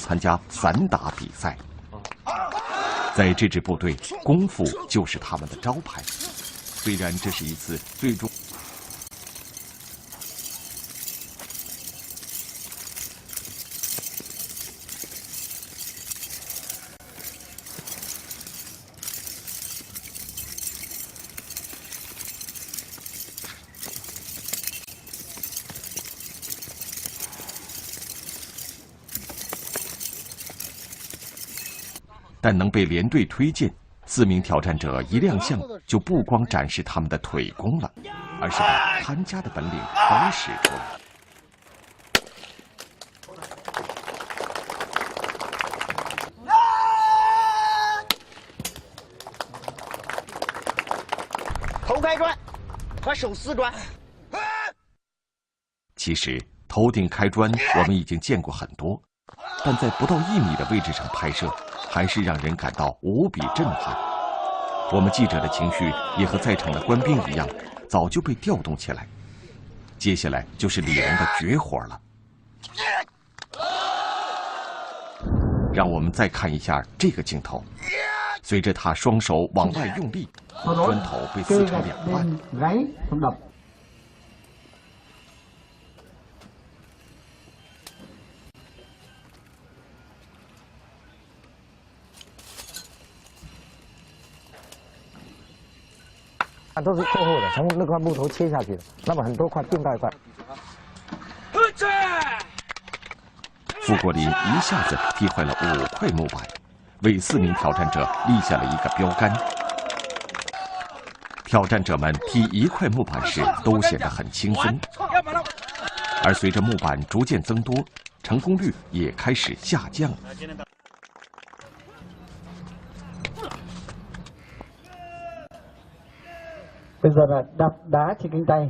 参加散打比赛。在这支部队，功夫就是他们的招牌。虽然这是一次最终。 但能被连队推荐，4名挑战者一亮相就不光展示他们的腿功了，而是把看家的本领都使出来。头开砖和手撕砖。其实头顶开砖我们已经见过很多，但在不到1米的位置上拍摄。 还是让人感到无比震撼。我们记者的情绪也和在场的官兵一样，早就被调动起来。接下来就是李龙的绝活了。让我们再看一下这个镜头。随着他双手往外用力，砖头被撕成2半。 都是最后的，从那块木头切下去的，那么很多块并到一块。傅国林一下子踢坏了5块木板，为4名挑战者立下了一个标杆。挑战者们踢1块木板时都显得很轻松，而随着木板逐渐增多，成功率也开始下降。 Bây giờ là đập đá trên cánh tay,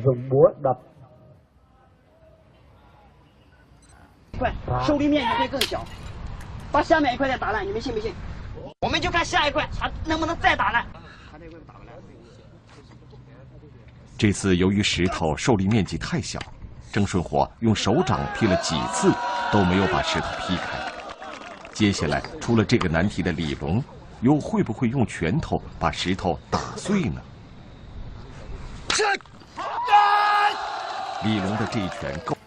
dùng búa đập. 块，手里面积会更小，把下面1块再打烂，你们信不信？我们就看下1块，它能不能再打烂。这次由于石头受力面积太小，郑顺火用手掌劈了几次都没有把石头劈开。接下来出了这个难题的李龙。 又会不会用拳头把石头打碎呢？李龙的这一拳够。